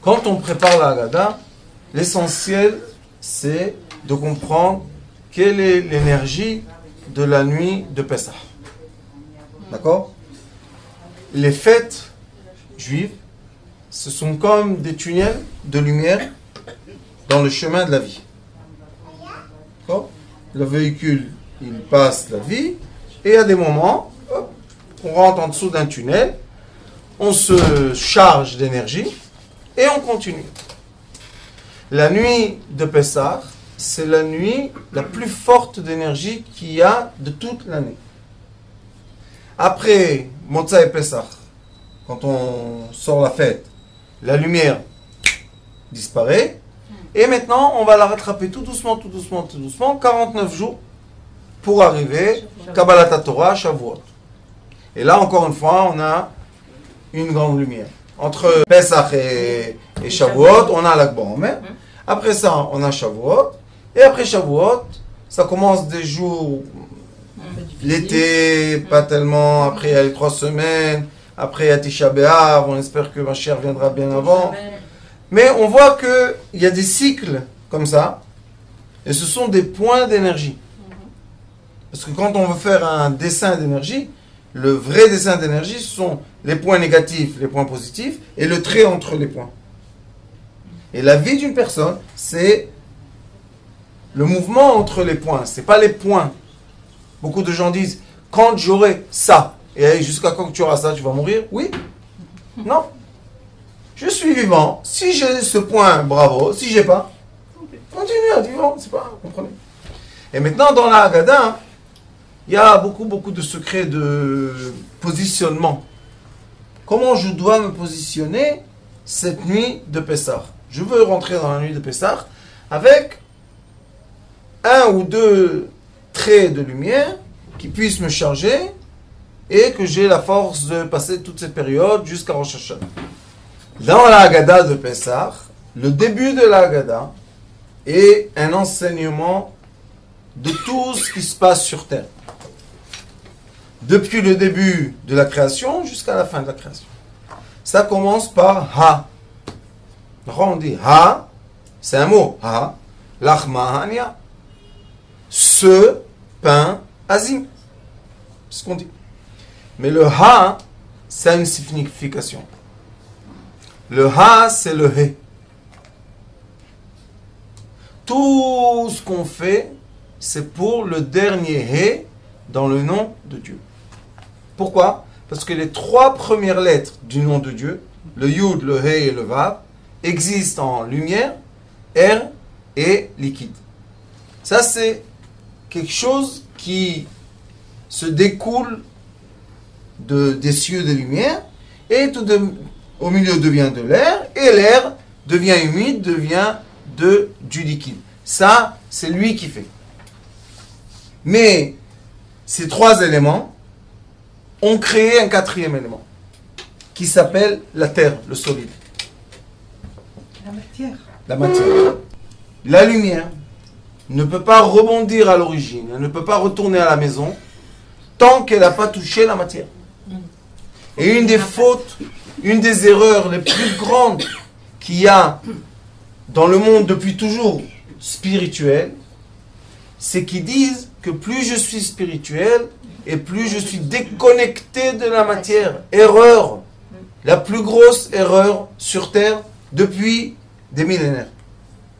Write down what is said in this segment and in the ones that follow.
Quand on prépare la Haggadah, l'essentiel, c'est de comprendre quelle est l'énergie de la nuit de Pessah. D'accord? Les fêtes juives, ce sont comme des tunnels de lumière dans le chemin de la vie. D'accord? Le véhicule, il passe la vie, et à des moments, hop, on rentre en dessous d'un tunnel, on se charge d'énergie, et on continue. La nuit de Pessah, c'est la nuit la plus forte d'énergie qu'il y a de toute l'année. Après Motza et Pessah, quand on sort la fête, la lumière disparaît. Et maintenant, on va la rattraper tout doucement, 49 jours pour arriver Kabbalat Torah, Shavuot. Et là, encore une fois, on a une grande lumière. Entre Pessah et Shavuot, on a l'Akba Omer. Après ça, on a Shavuot. Et après Shavuot, ça commence des jours, l'été, pas tellement. Après, il y a les 3 semaines. Après, il y a Tisha B'Av. On espère que ma chère viendra bien avant. Mais on voit qu'il y a des cycles comme ça. Et ce sont des points d'énergie. Parce que quand on veut faire un dessin d'énergie, le vrai dessin d'énergie, ce sont les points négatifs, les points positifs, et le trait entre les points. Et la vie d'une personne, c'est le mouvement entre les points. Ce n'est pas les points. Beaucoup de gens disent, quand j'aurai ça, et jusqu'à quand tu auras ça, tu vas mourir? Oui? Non. Je suis vivant. Si j'ai ce point, bravo. Si j'ai pas, continue à vivre. C'est pas, vous comprenez? Et maintenant, dans la Haggadah, il y a beaucoup de secrets de positionnement. Comment je dois me positionner cette nuit de Pessah? Je veux rentrer dans la nuit de Pessah avec 1 ou 2 traits de lumière qui puissent me charger et que j'ai la force de passer toute cette période jusqu'à Rosh Hashanah. Dans la Haggadah de Pessah, le début de la Haggadah est un enseignement de tout ce qui se passe sur Terre. Depuis le début de la création jusqu'à la fin de la création. Ça commence par Ha. On dit Ha, c'est un mot. Ha, Lachma Hania. Ce pain azim. C'est ce qu'on dit. Mais le Ha, ça a une signification. Le Ha, c'est le He. Tout ce qu'on fait, c'est pour le dernier He dans le nom de Dieu. Pourquoi? Parce que les 3 premières lettres du nom de Dieu, le Yud, le He et le Vav, existent en lumière, air et liquide. Ça, c'est quelque chose qui se découle des cieux de lumière, et au milieu devient de l'air, et l'air devient humide, devient du liquide. Ça, c'est lui qui fait. Mais ces 3 éléments ont créé un 4e élément, qui s'appelle la terre, le solide. La matière. La matière. La lumière ne peut pas rebondir à l'origine, elle ne peut pas retourner à la maison, tant qu'elle n'a pas touché la matière. Et une des fautes, une des erreurs les plus grandes qu'il y a dans le monde depuis toujours spirituel, c'est qu'ils disent que plus je suis spirituel et plus je suis déconnecté de la matière. Erreur. La plus grosse erreur sur Terre depuis des millénaires.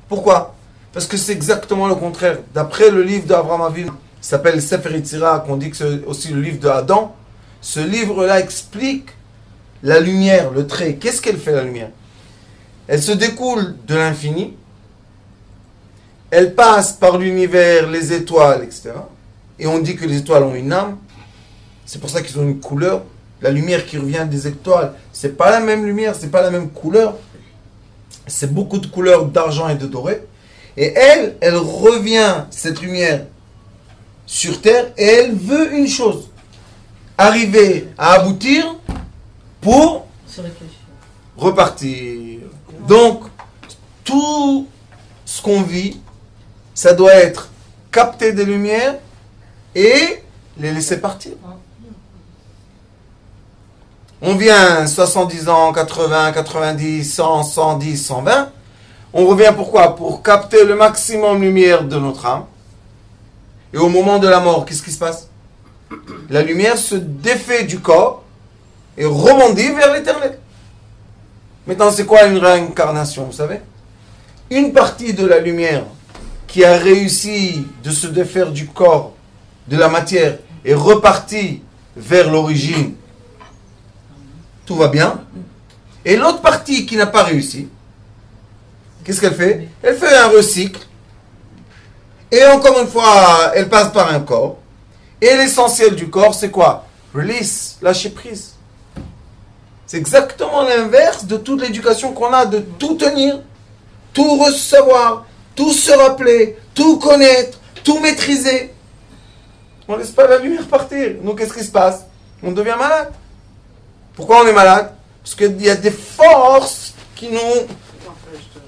Pourquoi? Parce que c'est exactement le contraire. D'après le livre d'Abraham Avinu, qui s'appelle Sefer Yetzirah, qu'on dit que c'est aussi le livre de Adam, ce livre-là explique la lumière, le trait. Qu'est-ce qu'elle fait, la lumière? Elle se découle de l'infini, elle passe par l'univers, les étoiles, etc. Et on dit que les étoiles ont une âme. C'est pour ça qu'ils ont une couleur. La lumière qui revient des étoiles, c'est pas la même lumière, c'est pas la même couleur. C'est beaucoup de couleurs d'argent et de doré. Et elle revient, cette lumière, sur Terre, et elle veut une chose. Arriver à aboutir pour repartir. Donc, tout ce qu'on vit, ça doit être capter des lumières et les laisser partir. On vient 70 ans, 80, 90, 100, 110, 120. On revient pourquoi? Pour capter le maximum de lumière de notre âme. Et au moment de la mort, qu'est-ce qui se passe? La lumière se défait du corps et rebondit vers l'éternel. Maintenant, c'est quoi une réincarnation, vous savez? Une partie de la lumière qui a réussi de se défaire du corps, de la matière, est repartie vers l'origine. Tout va bien. Et l'autre partie qui n'a pas réussi, qu'est-ce qu'elle fait? Elle fait un recycle. Et encore une fois, elle passe par un corps. Et l'essentiel du corps, c'est quoi? Release, lâcher prise. C'est exactement l'inverse de toute l'éducation qu'on a, de tout tenir, tout recevoir, tout se rappeler, tout connaître, tout maîtriser. On ne laisse pas la lumière partir. Donc, qu'est-ce qui se passe? On devient malade. Pourquoi on est malade? Parce qu'il y a des forces qui nous...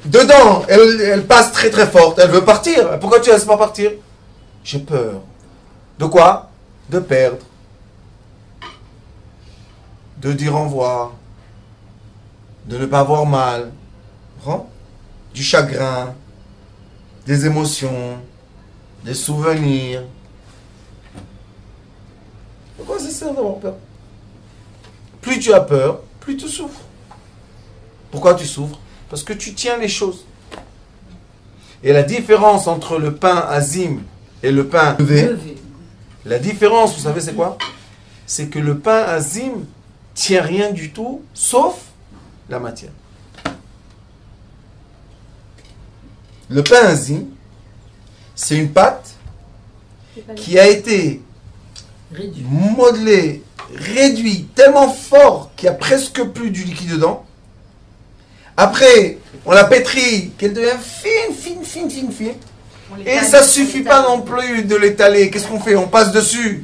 Dedans, elle passe très très forte. Elle veut partir. Pourquoi tu ne laisses pas partir? J'ai peur. De quoi? De perdre. De dire au revoir. De ne pas avoir mal. Du chagrin. Des émotions. Des souvenirs. Pourquoi ça sert d'avoir peur? Plus tu as peur, plus tu souffres. Pourquoi tu souffres? Parce que tu tiens les choses. Et la différence entre le pain azim et le pain levé, la différence, vous savez c'est quoi? C'est que le pain azim tient rien du tout, sauf la matière. Le pain azim, c'est une pâte qui a été modelée, réduite, tellement fort qu'il n'y a presque plus du liquide dedans. Après, on la pétrit, qu'elle devient fine. Et ça ne suffit pas non plus de l'étaler. Qu'est-ce qu'on fait? On passe dessus.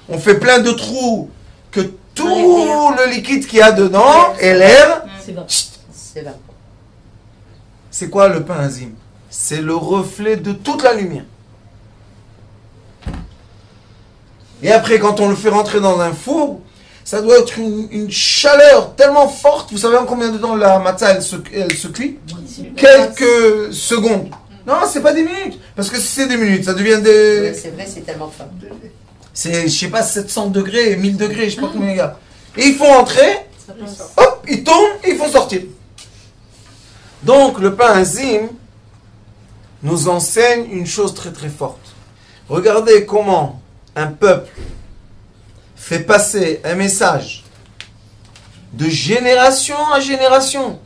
On fait plein de trous. Que tout le liquide qu'il y a dedans et l'air... C'est quoi le pain azim? C'est le reflet de toute la lumière. Et après, quand on le fait rentrer dans un four, ça doit être une chaleur tellement forte. Vous savez en combien de temps la matzah elle se cuit? Quelques secondes. Non, c'est pas des minutes. Parce que si c'est des minutes, ça devient des... Oui, c'est vrai, c'est tellement fort. C'est, je sais pas, 700 degrés, 1000 degrés, je sais pas combien il y a. Et ils font entrer, hop, ils tournent et ils font sortir. Donc, le pain azim nous enseigne une chose très très forte. Regardez comment un peuple fait passer un message de génération à génération.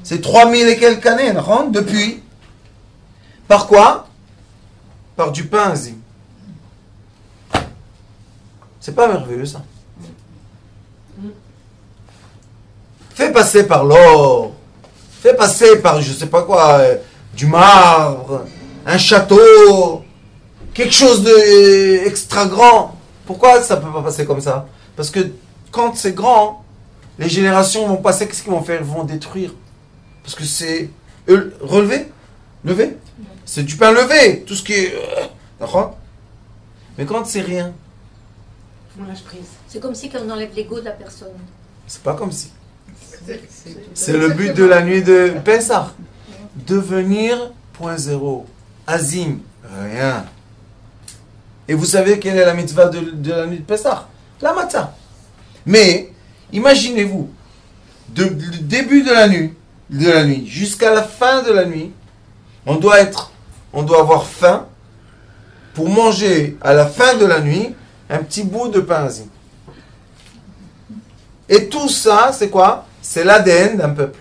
C'est 3000 et quelques années, depuis. Par quoi? Par du pain azim. C'est pas merveilleux ça? Fait passer par l'or, fait passer par je sais pas quoi, du marbre, un château, quelque chose de extra grand. Pourquoi ça peut pas passer comme ça? Parce que quand c'est grand, les générations vont passer, qu'est-ce qu'ils vont faire? Ils vont détruire. Parce que c'est relevé, levé. C'est du pain levé, tout ce qui est... D'accord? Mais quand c'est rien, On lâche prise. C'est comme si on enlève l'ego de la personne. c'est pas comme si. C'est le but de la nuit de Pessah. Devenir point zéro. Azim, rien. Et vous savez quelle est la mitzvah de la nuit de Pessah? La matzah. Mais, imaginez-vous, du début de la nuit jusqu'à la fin de la nuit, on doit avoir faim pour manger à la fin de la nuit un petit bout de pain azim. Et tout ça, c'est quoi? C'est l'ADN d'un peuple.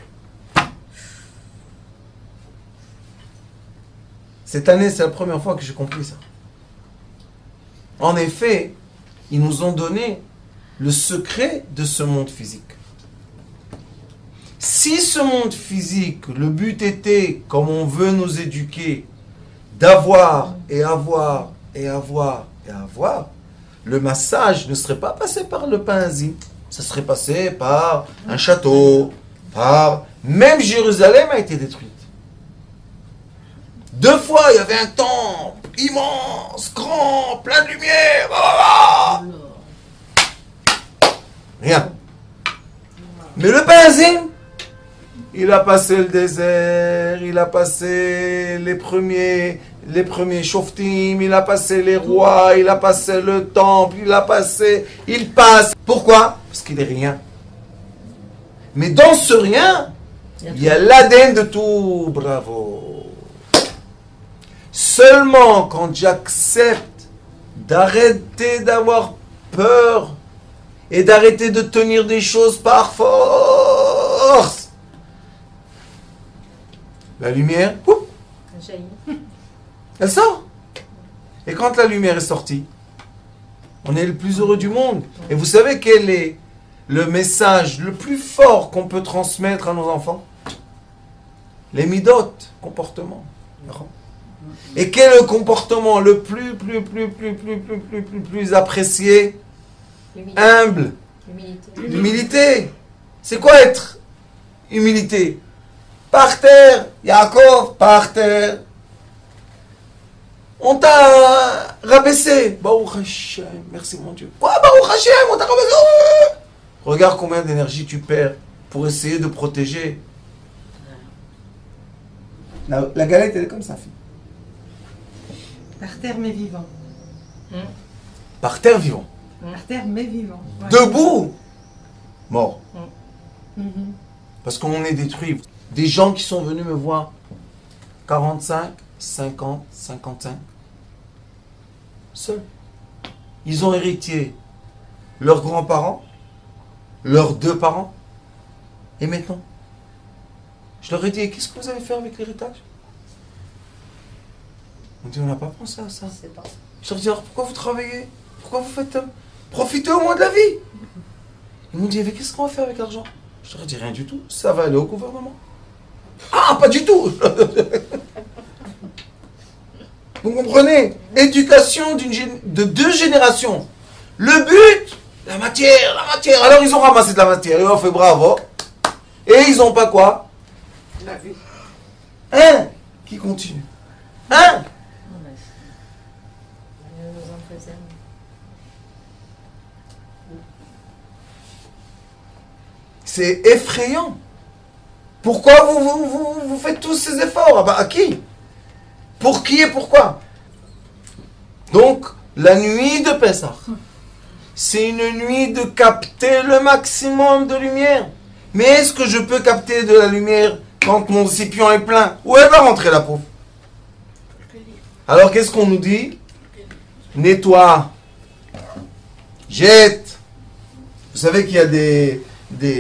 Cette année, c'est la première fois que j'ai compris ça. En effet, ils nous ont donné le secret de ce monde physique. Si ce monde physique, le but était, comme on veut nous éduquer, d'avoir et avoir et avoir et avoir, le massage ne serait pas passé par le pain azim. Ça serait passé par un château, par... Même Jérusalem a été détruite. 2 fois, il y avait un temple immense, grand, plein de lumière. Rien. Mais le pain azim, il a passé le désert, il a passé les premiers shoftim, il a passé les rois, il a passé le temple, il passe. Pourquoi? Parce qu'il est rien. Mais dans ce rien, il y a l'ADN de tout. Bravo. Seulement quand j'accepte d'arrêter d'avoir peur et d'arrêter de tenir des choses par force, la lumière, elle sort. Et quand la lumière est sortie, on est le plus heureux du monde. Et vous savez quel est le message le plus fort qu'on peut transmettre à nos enfants? Les midot, comportement. Et quel est le comportement le plus apprécié? Humble. L'humilité. C'est quoi être humilité? Par terre, Yaakov, par terre. On t'a rabaissé. Baruch Hashem, merci mon Dieu. Quoi, Baruch Hashem, on t'a rabaissé. Regarde combien d'énergie tu perds pour essayer de protéger. La galette, elle est comme ça, fille. Par terre, mais vivant. Par terre, vivant. Par terre, mais vivant. Ouais. Debout, mort. Mhm. Parce qu'on est détruit. Des gens qui sont venus me voir, 45, 50, 55, seuls. Ils ont hérité leurs grands-parents, leurs 2 parents, et maintenant. Je leur ai dit, qu'est-ce que vous allez faire avec l'héritage? On dit, on n'a pas pensé à ça. Je leur dis, alors pourquoi vous travaillez? Pourquoi vous faites... Profitez au moins de la vie. Ils m'ont dit, mais qu'est-ce qu'on va faire avec l'argent? Je leur ai dit, rien du tout, ça va aller au gouvernement. Ah, pas du tout. Vous comprenez? Éducation de 2 générations. Le but, la matière. Alors ils ont ramassé de la matière, ils ont fait bravo. Et ils n'ont pas quoi? La vie. Un qui continue. Un. C'est effrayant. Pourquoi vous faites tous ces efforts? Ah bah, à qui? Pour qui et pourquoi? Donc, la nuit de Pessah, c'est une nuit de capter le maximum de lumière. Mais est-ce que je peux capter de la lumière quand mon récipient est plein? Où elle va rentrer la pauvre? Alors, qu'est-ce qu'on nous dit? Nettoie. Jette. Vous savez qu'il y a des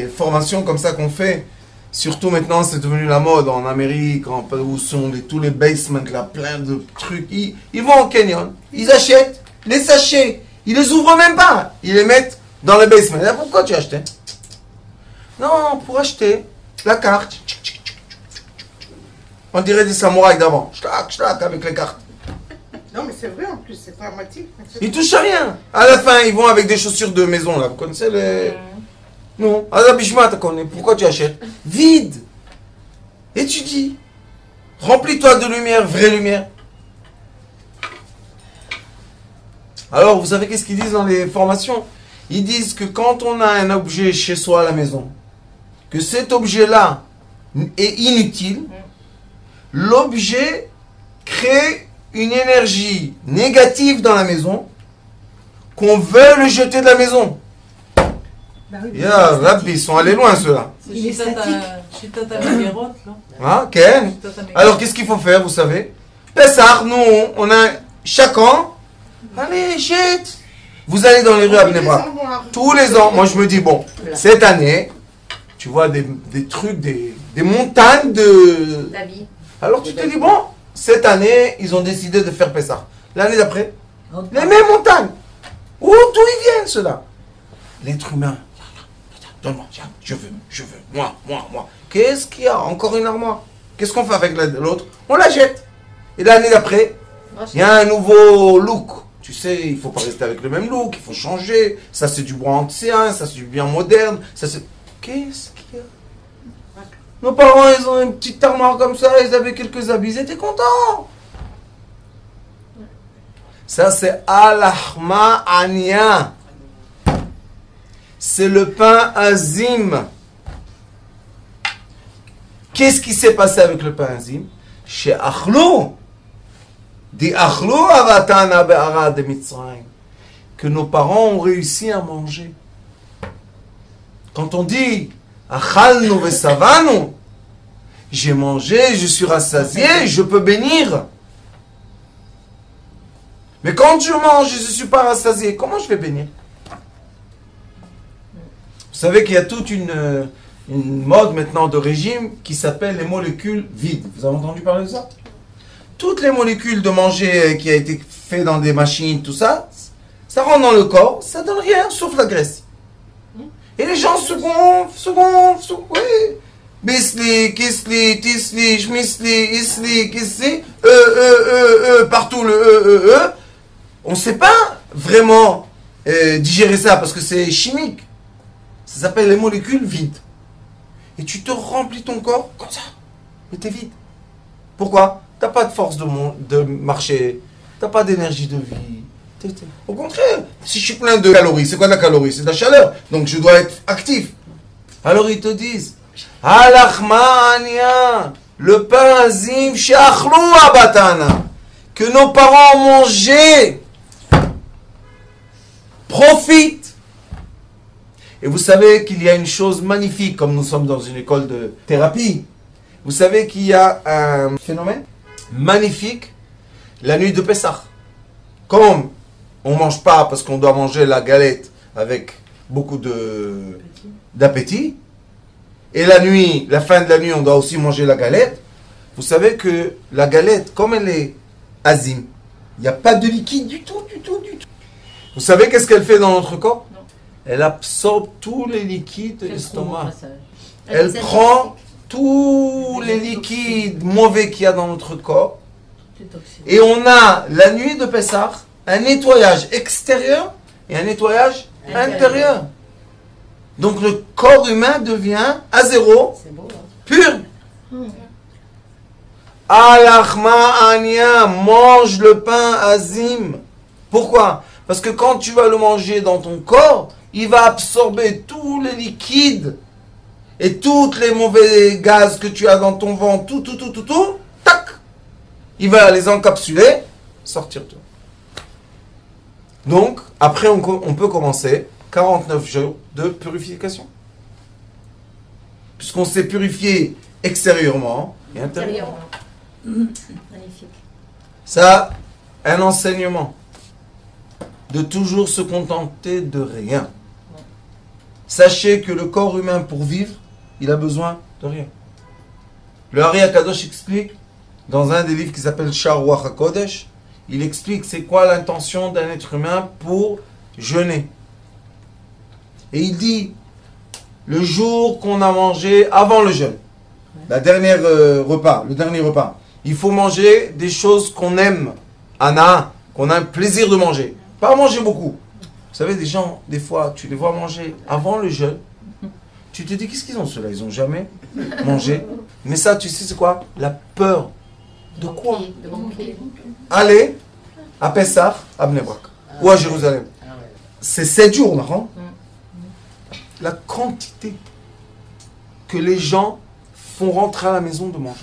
formations comme ça qu'on fait. Surtout maintenant, c'est devenu la mode en Amérique, où sont tous les basements, là, plein de trucs. Ils vont au canyon, ils achètent les sachets, ils les ouvrent même pas, ils les mettent dans le basement. Et là, pourquoi tu as acheté? Non, pour acheter la carte. On dirait des samouraïs d'avant. Schlac, avec les cartes. Non, mais c'est vrai en plus, c'est dramatique. Ils touchent à rien. À la fin, ils vont avec des chaussures de maison, là. Vous connaissez les... Non. Azabishma, tu connais. Pourquoi tu achètes? Vide. Étudie. Remplis-toi de lumière, vraie lumière. Alors, vous savez qu'est-ce qu'ils disent dans les formations? Ils disent que quand on a un objet chez soi à la maison, que cet objet-là est inutile, l'objet crée une énergie négative dans la maison, qu'on veut le jeter de la maison. Bah oui, Rabbi, ils sont allés loin ceux-là. il est statique. Ah, Ken. Alors qu'est-ce qu'il faut faire, vous savez? Pessah, nous, on a chaque an, allez, jette. Vous allez dans les rues à Bnei Brak. Tous les ans, moi je me dis, bon, cette année, tu vois des trucs, des montagnes de... La vie. Alors tu te dis, bon, cette année, ils ont décidé de faire Pessah. L'année d'après, les mêmes montagnes. D'où ils viennent, ceux-là? L'être humain. Donne-moi, tiens, je veux, moi. Qu'est-ce qu'il y a? Encore une armoire. Qu'est-ce qu'on fait avec l'autre? On la jette. Et l'année d'après, il y a un nouveau look. Tu sais, il ne faut pas rester avec le même look, il faut changer. Ça, c'est du bois ancien, ça, c'est du bien moderne. Ça, c'est... Qu'est-ce qu'il y a? Nos parents, ils ont une petite armoire comme ça, ils avaient quelques habits, ils étaient contents. Ça, c'est Al-Ahma Ania. C'est le pain azim. Qu'est-ce qui s'est passé avec le pain azim? Chez Achlou, dit Achlou avatana be'ara de Mitzrayim, que nos parents ont réussi à manger. Quand on dit Achalnu vesavanu, j'ai mangé, je suis rassasié, je peux bénir. Mais quand je mange, je ne suis pas rassasié, comment je vais bénir? Vous savez qu'il y a toute une mode maintenant de régime qui s'appelle les molécules vides. Vous avez entendu parler de ça? Toutes les molécules de manger qui a été fait dans des machines, tout ça, ça rentre dans le corps, ça donne rien sauf la graisse. Et les gens se gonflent, oui. Bisli, kisli, tisli, shmisli, isli, kisli, partout le On ne sait pas vraiment digérer ça parce que c'est chimique. Ça s'appelle les molécules vides. Et tu te remplis ton corps comme ça. Mais t'es vide. Pourquoi? T'as pas de force de marcher. T'as pas d'énergie de vie. Au contraire, si je suis plein de calories, c'est quoi la calorie? C'est de la chaleur. Donc je dois être actif. Alors ils te disent, Alachmania, le pain azim, she'achlou abatana, que nos parents ont mangé. Profite. Et vous savez qu'il y a une chose magnifique, comme nous sommes dans une école de thérapie. Vous savez qu'il y a un phénomène magnifique, la nuit de Pessah. Comme on ne mange pas parce qu'on doit manger la galette avec beaucoup d'appétit, et la nuit, la fin de la nuit, on doit aussi manger la galette. Vous savez que la galette, comme elle est azim, il n'y a pas de liquide du tout. Vous savez qu'est-ce qu'elle fait dans notre corps? Non. Elle absorbe tous les liquides de l'estomac. Elle prend tous les liquides mauvais qu'il y a dans notre corps. Et on a, la nuit de Pessah, un nettoyage extérieur et un nettoyage intérieur. Donc le corps humain devient à zéro, pur. Alachma Ania, mange le pain azim. Pourquoi? Parce que quand tu vas le manger dans ton corps, il va absorber tous les liquides et tous les mauvais gaz que tu as dans ton ventre, tout, tac, il va les encapsuler, sortir tout. Donc, après, on peut commencer 49 jours de purification. Puisqu'on s'est purifié extérieurement et intérieurement. Magnifique. Ça, un enseignement. De toujours se contenter de rien. Sachez que le corps humain, pour vivre, il a besoin de rien. Le Hari HaKadosh explique, dans un des livres qui s'appelle Shar Ruach HaKodesh, il explique c'est quoi l'intention d'un être humain pour jeûner. Et il dit, le jour qu'on a mangé avant le jeûne, le dernier repas, il faut manger des choses qu'on aime, qu'on a un plaisir de manger. Pas manger beaucoup. Vous savez, des gens, des fois, tu les vois manger avant le jeûne. Tu te dis, qu'est-ce qu'ils ont ceux-là? Ils n'ont jamais mangé. Mais ça, tu sais, c'est quoi? La peur. De quoi? Aller à Pessah, à Bnei Brak, ou à Jérusalem. C'est 7 jours, non? La quantité que les gens font rentrer à la maison de manger.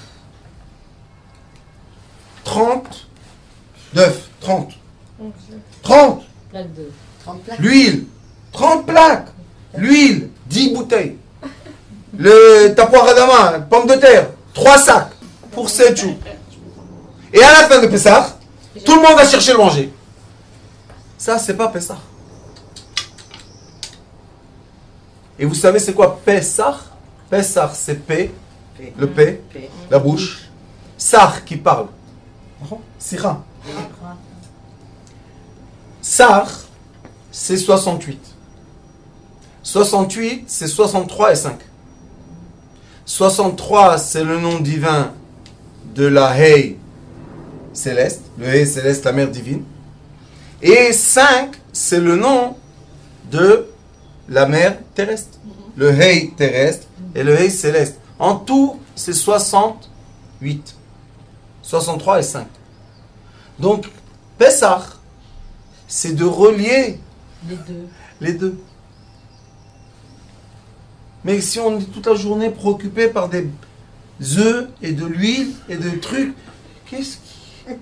30 d'œufs, 30. L'huile, 30 plaques. L'huile, 10 bouteilles. Le tapoir adama, pomme de terre, 3 sacs pour 7 jours. Et à la fin de Pessah, tout le monde va chercher le manger. Ça, c'est pas Pessah. Et vous savez c'est quoi Pessah? Pessah, c'est P, le P, la bouche. Sar qui parle. Sira. Sar, c'est 68. 68, c'est 63 et 5. 63, c'est le nom divin de la Hei céleste. Le Hei céleste, la mère divine. Et 5, c'est le nom de la mère terrestre. Le Hei terrestre et le Hei céleste. En tout, c'est 68. 63 et 5. Donc, Pessah, c'est de relier les deux. Mais si on est toute la journée préoccupé par des œufs et de l'huile et de trucs. Qu'est-ce qui...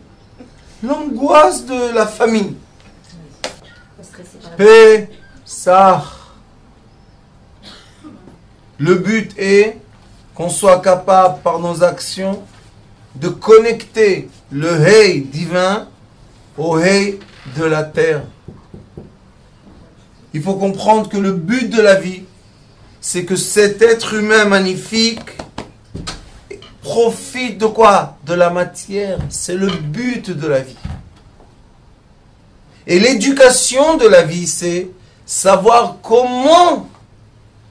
L'angoisse de la famille. Pessah. Le but est qu'on soit capable par nos actions de connecter le Hey divin au Hey de la terre. Il faut comprendre que le but de la vie, c'est que cet être humain magnifique profite de quoi? De la matière. C'est le but de la vie. Et l'éducation de la vie, c'est savoir comment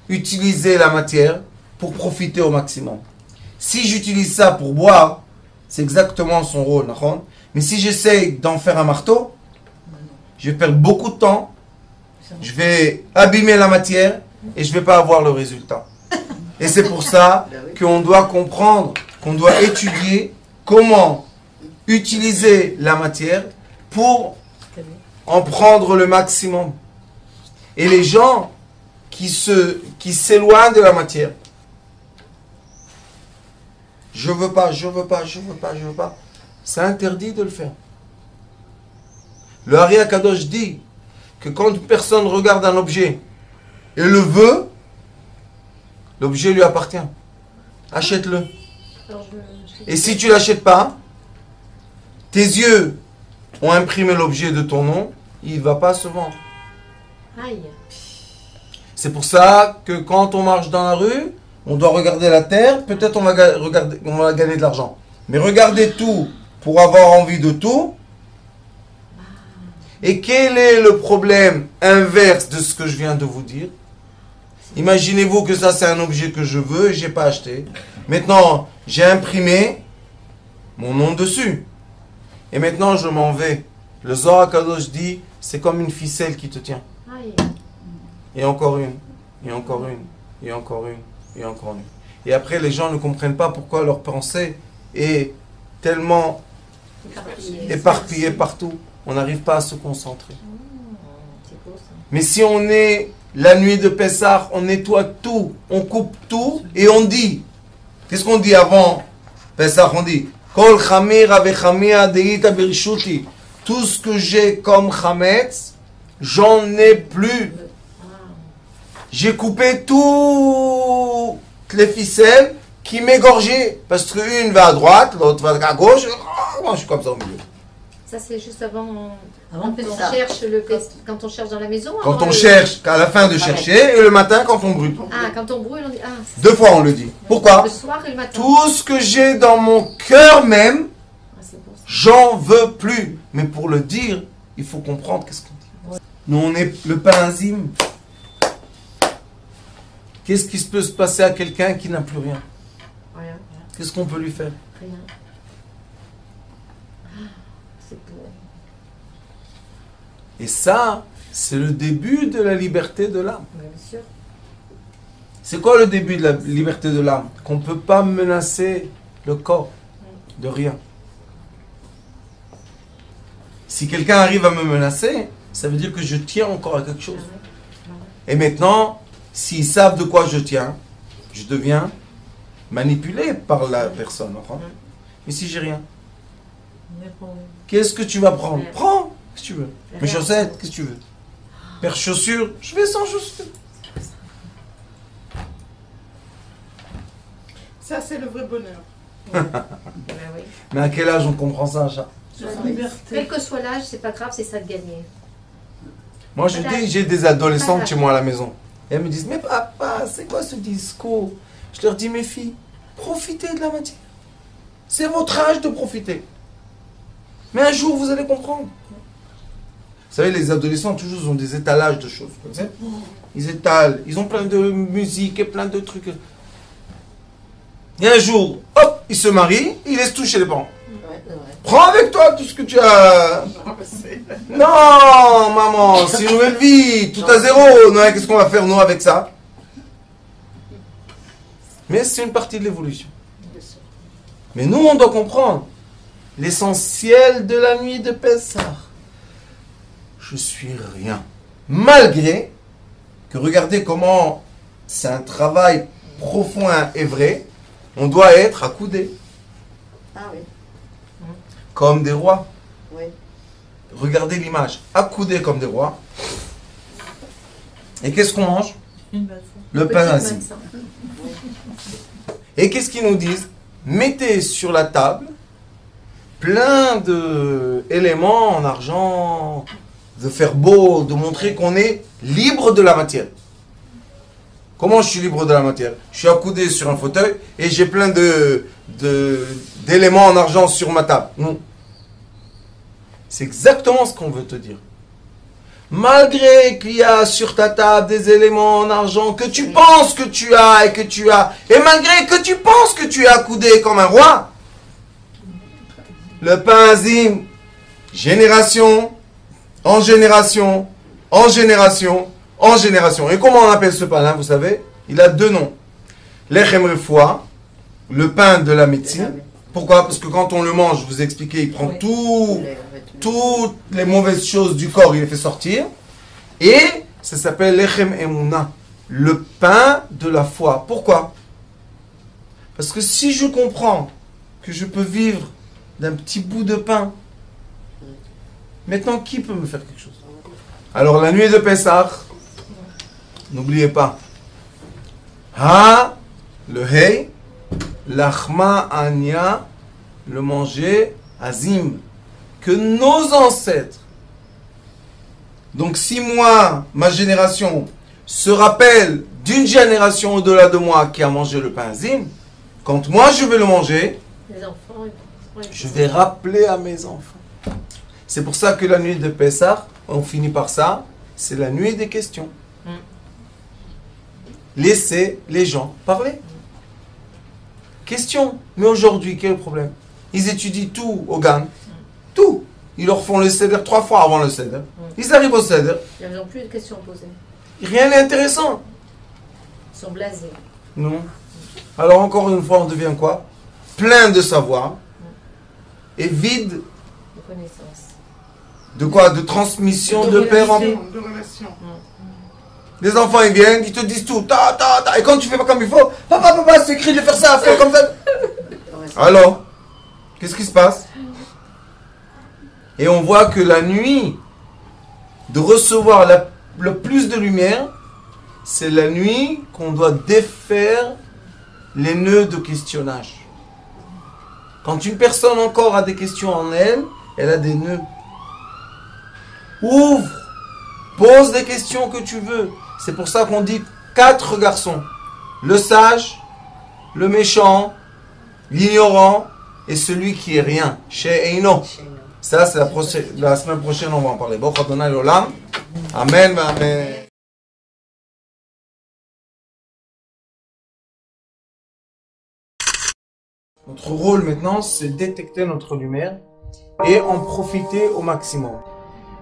utiliser la matière pour profiter au maximum. Si j'utilise ça pour boire, c'est exactement son rôle. Mais si j'essaye d'en faire un marteau, je vais perdre beaucoup de temps, je vais abîmer la matière et je ne vais pas avoir le résultat. Et c'est pour ça qu'on doit comprendre, qu'on doit étudier comment utiliser la matière pour en prendre le maximum. Et les gens qui s'éloignent de la matière, je veux pas, c'est interdit de le faire. Le Ari Akadosh dit que quand une personne regarde un objet et le veut, l'objet lui appartient. Achète-le. Et si tu ne l'achètes pas, tes yeux ont imprimé l'objet de ton nom, il ne va pas se vendre. Aïe. C'est pour ça que quand on marche dans la rue, on doit regarder la terre, peut-être on va gagner de l'argent. Mais regarder tout pour avoir envie de tout. Et quel est le problème inverse de ce que je viens de vous dire? Imaginez-vous que ça c'est un objet que je veux et je n'ai pas acheté. Maintenant, j'ai imprimé mon nom dessus. Et maintenant, je m'en vais. Le Zohar Kadosh dit, c'est comme une ficelle qui te tient. Aïe. Et encore une, et encore une, et encore une, et encore une. Et après, les gens ne comprennent pas pourquoi leur pensée est tellement éparpillée partout. On n'arrive pas à se concentrer. C'est beau, ça. Mais si on est la nuit de Pessah, on nettoie tout, on coupe tout et on dit. Qu'est-ce qu'on dit avant Pessah? On dit Kol chamira vechamia deita birshuti. Tout ce que j'ai comme chametz, j'en ai plus. J'ai coupé toutes les ficelles qui m'égorgeaient. Parce qu'une va à droite, l'autre va à gauche. Moi, je suis comme ça au milieu. Ça, c'est juste avant Avant quand on ça. cherche quand on cherche dans la maison. Quand avant on cherche, à la fin de chercher, et le matin quand on brûle. Ah, quand on brûle, on dit. Ah, c'est- Deux fois on le dit. Pourquoi? Le soir et le matin. Tout ce que j'ai dans mon cœur même, Ah, c'est beau, ça. j'en veux plus. Mais pour le dire, il faut comprendre qu'est-ce qu'on dit. Nous, on est le pain-enzyme. Qu'est-ce qui peut se passer à quelqu'un qui n'a plus rien? Rien. Qu'est-ce qu'on peut lui faire? Rien. Ah, c'est beau. Et ça, c'est le début de la liberté de l'âme. Bien sûr. C'est quoi le début de la liberté de l'âme? Qu'on ne peut pas menacer le corps de rien. Si quelqu'un arrive à me menacer, ça veut dire que je tiens encore à quelque chose. Et maintenant, s'ils savent de quoi je tiens, je deviens manipulé par la personne. Mais si j'ai rien, qu'est-ce que tu vas prendre? Prends, qu'est-ce que tu veux. Mes chaussettes, qu'est-ce que tu veux. Paire chaussures, je vais sans chaussures. Ça, c'est le vrai bonheur. Ben oui. Mais à quel âge on comprend ça, chat? La liberté. Quel que soit l'âge, c'est pas grave, c'est ça de gagner. Moi, je dis, j'ai des adolescentes chez moi à la maison. Et elles me disent, mais papa, c'est quoi ce discours? Je leur dis, mes filles, profitez de la matière. C'est votre âge de profiter. Mais un jour, vous allez comprendre. Vous savez, les adolescents, toujours, ils ont des étalages de choses. Comme ça. Ils étalent, ils ont plein de musique et plein de trucs. Et un jour, hop, ils se marient, ils laissent tout chez les parents. Ouais, c'est vrai. Prends avec toi tout ce que tu as. Non, maman, c'est une nouvelle vie, tout à zéro. Non, qu'est-ce qu'on va faire, nous, avec ça? Mais c'est une partie de l'évolution. Mais nous, on doit comprendre l'essentiel de la nuit de Pessah. Je suis rien. Malgré que, regardez comment c'est un travail profond et vrai. On doit être accoudés, Ah oui, comme des rois. oui. Regardez l'image, accoudés comme des rois. Et qu'est-ce qu'on mange? Le pain azim. Et qu'est-ce qu'ils nous disent? Mettez sur la table plein d'éléments en argent, de faire beau, de montrer qu'on est libre de la matière. Comment je suis libre de la matière? Je suis accoudé sur un fauteuil et j'ai plein d'éléments en argent sur ma table. Non. C'est exactement ce qu'on veut te dire. Malgré qu'il y a sur ta table des éléments en argent que tu penses que tu as et que tu as, et malgré que tu penses que tu es accoudé comme un roi, le pain azim, génération, en génération, en génération, en génération. Et comment on appelle ce pain-là, vous savez? Il a deux noms. L'echem refoua, le pain de la médecine. Pourquoi? Parce que quand on le mange, je vous ai expliqué, il prend toutes les mauvaises choses du corps, il les fait sortir. Et ça s'appelle l'echem emuna, le pain de la foi. Pourquoi? Parce que si je comprends que je peux vivre d'un petit bout de pain, maintenant qui peut me faire quelque chose? Alors la nuit de Pessah, n'oubliez pas, le hey, l'achma anya, le manger azim, que nos ancêtres. Donc si moi, ma génération, se rappelle d'une génération au-delà de moi qui a mangé le pain azim, quand moi je vais le manger, Les enfants, je vais rappeler à mes enfants. C'est pour ça que la nuit de Pessah, on finit par ça, c'est la nuit des questions. Laissez les gens parler. Question. Mais aujourd'hui, quel est le problème? Ils étudient tout au GAN. Tout. Ils leur font le seder 3 fois avant le seder. Ils arrivent au seder. ils n'ont plus de questions à poser. Rien n'est intéressant. Ils sont blasés. Non. Alors encore une fois, on devient quoi? Plein de savoir. Et vide De connaissances. de quoi? De transmission de père en fils. De relation. Les enfants, ils viennent, ils te disent tout. Et quand tu fais pas comme il faut, papa, c'est écrit de faire ça, fais comme ça. Alors, qu'est-ce qui se passe? Et on voit que la nuit, de recevoir le plus de lumière, c'est la nuit qu'on doit défaire les nœuds de questionnage. Quand une personne encore a des questions en elle, elle a des nœuds. Ouvre, pose des questions que tu veux. C'est pour ça qu'on dit 4 garçons. Le sage, le méchant, l'ignorant et celui qui est rien. Chez Eino. Ça, c'est la semaine prochaine, on va en parler. Bon, Adonai l'olam. Amen, amen. Notre rôle maintenant, c'est détecter notre lumière et en profiter au maximum.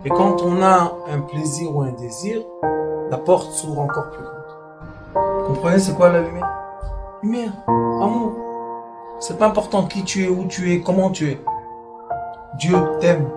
Et quand on a un plaisir ou un désir, la porte s'ouvre encore plus grande. Vous comprenez, c'est quoi la lumière? Lumière, amour. C'est pas important qui tu es, où tu es, comment tu es. Dieu t'aime.